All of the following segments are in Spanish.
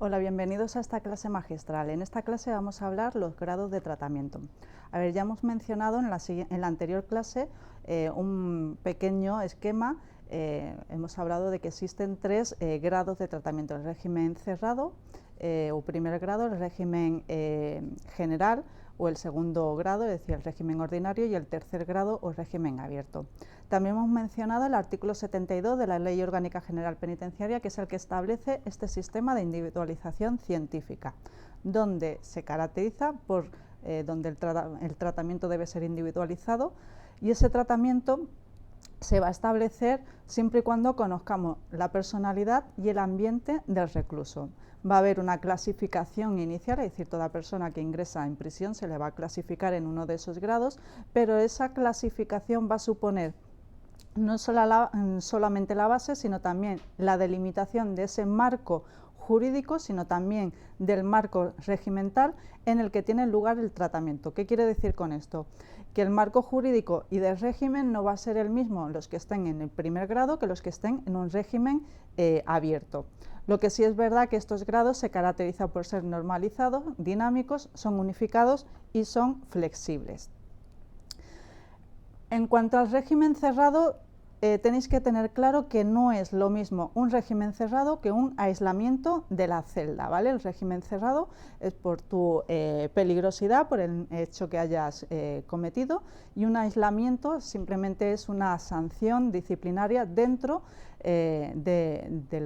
Hola, bienvenidos a esta clase magistral. En esta clase vamos a hablar los grados de tratamiento. A ver, ya hemos mencionado en la anterior clase un pequeño esquema. Hemos hablado de que existen tres grados de tratamiento: el régimen cerrado o primer grado, el régimen general o el segundo grado, es decir, el régimen ordinario, y el tercer grado o régimen abierto. También hemos mencionado el artículo 72 de la Ley Orgánica General Penitenciaria, que es el que establece este sistema de individualización científica, donde se caracteriza por donde el tratamiento debe ser individualizado, y ese tratamiento se va a establecer siempre y cuando conozcamos la personalidad y el ambiente del recluso. Va a haber una clasificación inicial, es decir, toda persona que ingresa en prisión se le va a clasificar en uno de esos grados, pero esa clasificación va a suponer no solamente la base, sino también la delimitación de ese marco jurídico, sino también del marco regimental en el que tiene lugar el tratamiento. ¿Qué quiere decir con esto? Que el marco jurídico y del régimen no va a ser el mismo los que estén en el primer grado que los que estén en un régimen abierto. Lo que sí es verdad que estos grados se caracterizan por ser normalizados, dinámicos, son unificados y son flexibles. En cuanto al régimen cerrado, tenéis que tener claro que no es lo mismo un régimen cerrado que un aislamiento de la celda, ¿vale? El régimen cerrado es por tu peligrosidad, por el hecho que hayas cometido, y un aislamiento simplemente es una sanción disciplinaria dentro del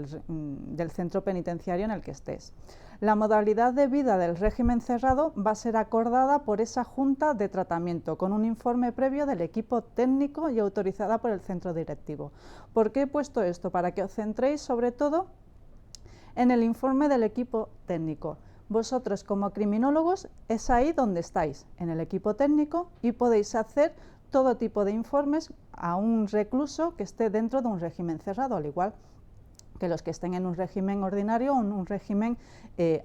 centro penitenciario en el que estés. La modalidad de vida del régimen cerrado va a ser acordada por esa junta de tratamiento con un informe previo del equipo técnico y autorizada por el centro directivo. ¿Por qué he puesto esto? Para que os centréis sobre todo en el informe del equipo técnico. Vosotros como criminólogos es ahí donde estáis, en el equipo técnico, y podéis hacer todo tipo de informes a un recluso que esté dentro de un régimen cerrado, al igual que los que estén en un régimen ordinario o en un régimen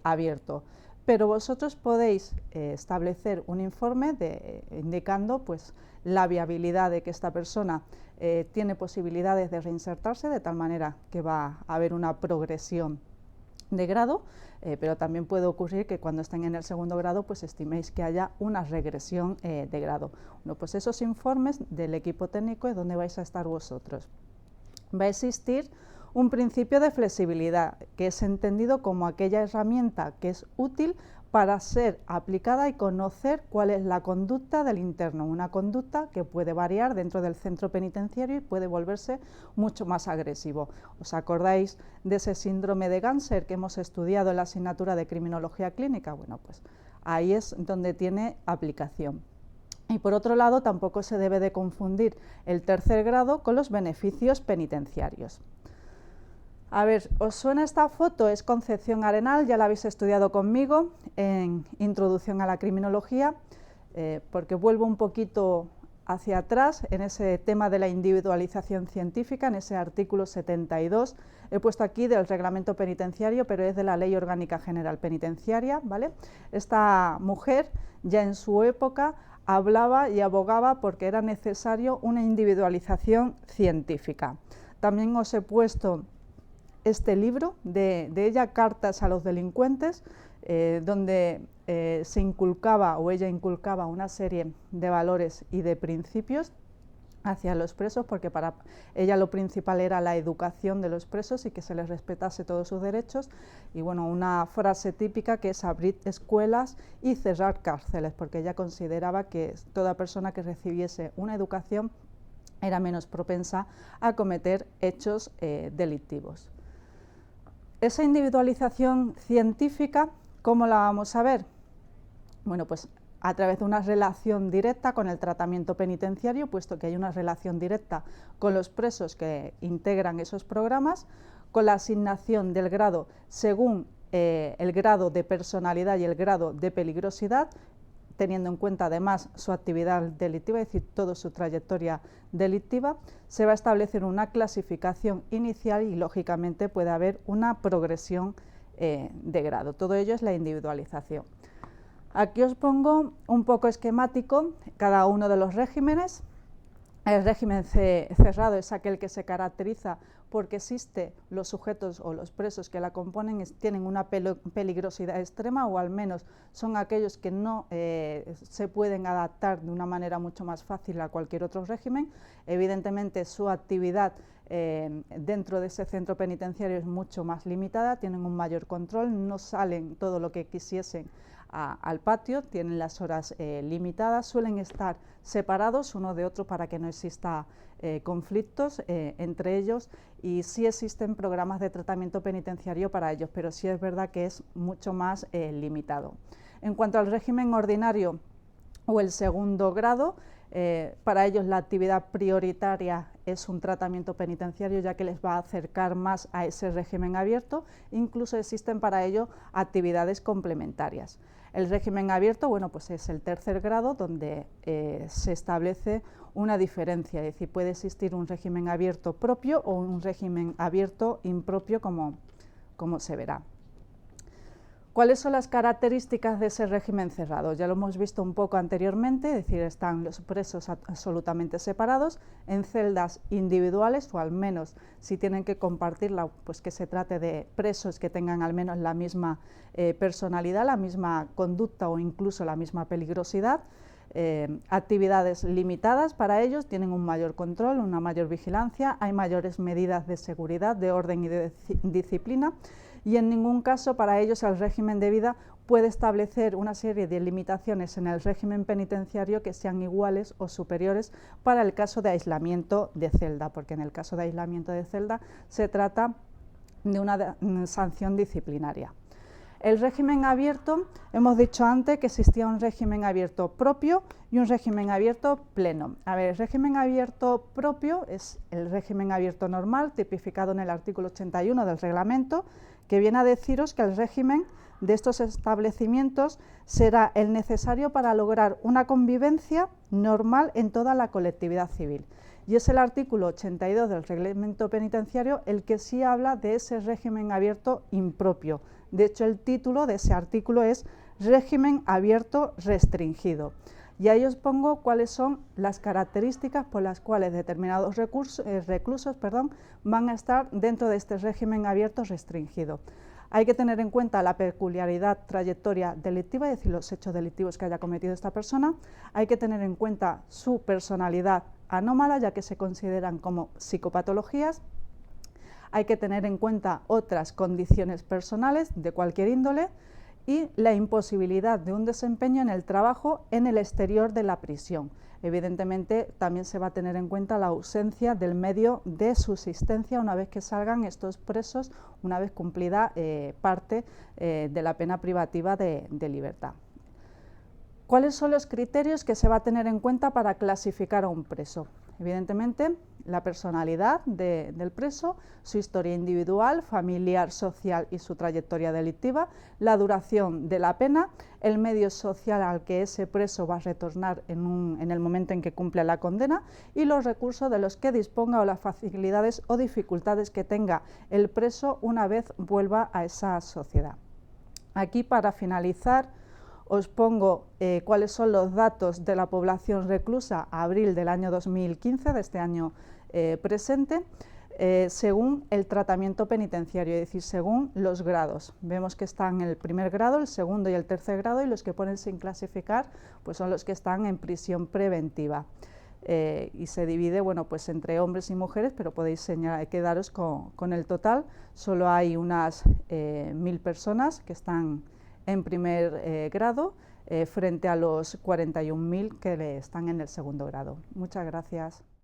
abierto. Pero vosotros podéis establecer un informe indicando pues, la viabilidad de que esta persona tiene posibilidades de reinsertarse, de tal manera que va a haber una progresión de grado, pero también puede ocurrir que cuando estén en el segundo grado pues estiméis que haya una regresión de grado. Bueno, pues esos informes del equipo técnico es donde vais a estar vosotros. Va a existir un principio de flexibilidad, que es entendido como aquella herramienta que es útil para ser aplicada y conocer cuál es la conducta del interno, una conducta que puede variar dentro del centro penitenciario y puede volverse mucho más agresivo. ¿Os acordáis de ese síndrome de Ganser que hemos estudiado en la asignatura de criminología clínica? Bueno, pues ahí es donde tiene aplicación. Y por otro lado, tampoco se debe de confundir el tercer grado con los beneficios penitenciarios. A ver, ¿os suena esta foto? Es Concepción Arenal, ya la habéis estudiado conmigo en Introducción a la Criminología, porque vuelvo un poquito hacia atrás en ese tema de la individualización científica, en ese artículo 72. He puesto aquí del reglamento penitenciario, pero es de la Ley Orgánica General Penitenciaria, ¿vale? Esta mujer ya en su época hablaba y abogaba porque era necesario una individualización científica. También os he puesto este libro de ella, Cartas a los delincuentes, donde se inculcaba o ella inculcaba una serie de valores y de principios hacia los presos, porque para ella lo principal era la educación de los presos y que se les respetase todos sus derechos. Y bueno, una frase típica que es abrir escuelas y cerrar cárceles, porque ella consideraba que toda persona que recibiese una educación era menos propensa a cometer hechos delictivos. Esa individualización científica, ¿cómo la vamos a ver? Bueno, pues a través de una relación directa con el tratamiento penitenciario, puesto que hay una relación directa con los presos que integran esos programas, con la asignación del grado según el grado de personalidad y el grado de peligrosidad, teniendo en cuenta además su actividad delictiva, es decir, toda su trayectoria delictiva. Se va a establecer una clasificación inicial y lógicamente puede haber una progresión de grado. Todo ello es la individualización. Aquí os pongo un poco esquemático cada uno de los regímenes. El régimen cerrado es aquel que se caracteriza porque los sujetos o los presos que la componen tienen una peligrosidad extrema, o al menos son aquellos que no se pueden adaptar de una manera mucho más fácil a cualquier otro régimen. Evidentemente su actividad dentro de ese centro penitenciario es mucho más limitada, tienen un mayor control, no salen todo lo que quisiesen al patio, tienen las horas limitadas, suelen estar separados uno de otro para que no exista conflictos entre ellos, y sí existen programas de tratamiento penitenciario para ellos, pero sí es verdad que es mucho más limitado. En cuanto al régimen ordinario o el segundo grado, para ellos la actividad prioritaria es un tratamiento penitenciario, ya que les va a acercar más a ese régimen abierto. Incluso existen para ello actividades complementarias. El régimen abierto, bueno, pues es el tercer grado, donde se establece una diferencia, es decir, puede existir un régimen abierto propio o un régimen abierto impropio, como se verá. ¿Cuáles son las características de ese régimen cerrado? Ya lo hemos visto un poco anteriormente, es decir, están los presos absolutamente separados en celdas individuales, o al menos si tienen que compartirla, pues que se trate de presos que tengan al menos la misma personalidad, la misma conducta o incluso la misma peligrosidad. Actividades limitadas para ellos, tienen un mayor control, una mayor vigilancia, hay mayores medidas de seguridad, de orden y de disciplina, y en ningún caso para ellos el régimen de vida puede establecer una serie de limitaciones en el régimen penitenciario que sean iguales o superiores para el caso de aislamiento de celda, porque en el caso de aislamiento de celda se trata de una sanción disciplinaria. El régimen abierto, hemos dicho antes que existía un régimen abierto propio y un régimen abierto pleno. A ver, el régimen abierto propio es el régimen abierto normal, tipificado en el artículo 81 del reglamento, que viene a deciros que el régimen de estos establecimientos será el necesario para lograr una convivencia normal en toda la colectividad civil. Y es el artículo 82 del reglamento penitenciario el que sí habla de ese régimen abierto impropio. De hecho, el título de ese artículo es régimen abierto restringido. Y ahí os pongo cuáles son las características por las cuales determinados reclusos van a estar dentro de este régimen abierto restringido. Hay que tener en cuenta la peculiaridad trayectoria delictiva, es decir, los hechos delictivos que haya cometido esta persona. Hay que tener en cuenta su personalidad anómala, ya que se consideran como psicopatologías. Hay que tener en cuenta otras condiciones personales de cualquier índole y la imposibilidad de un desempeño en el trabajo en el exterior de la prisión. Evidentemente, también se va a tener en cuenta la ausencia del medio de subsistencia una vez que salgan estos presos, una vez cumplida parte de la pena privativa de libertad. ¿Cuáles son los criterios que se va a tener en cuenta para clasificar a un preso? Evidentemente, la personalidad del preso, su historia individual, familiar, social y su trayectoria delictiva, la duración de la pena, el medio social al que ese preso va a retornar en el momento en que cumple la condena, y los recursos de los que disponga o las facilidades o dificultades que tenga el preso una vez vuelva a esa sociedad. Aquí, para finalizar, os pongo cuáles son los datos de la población reclusa a abril del año 2015, de este año presente, según el tratamiento penitenciario, es decir, según los grados. Vemos que están en el primer grado, el segundo y el tercer grado, y los que ponen sin clasificar pues son los que están en prisión preventiva. Y se divide, bueno, pues entre hombres y mujeres, pero podéis quedaros con el total. Solo hay unas 1000 personas que están en primer grado, frente a los 41.000 que están en el segundo grado. Muchas gracias.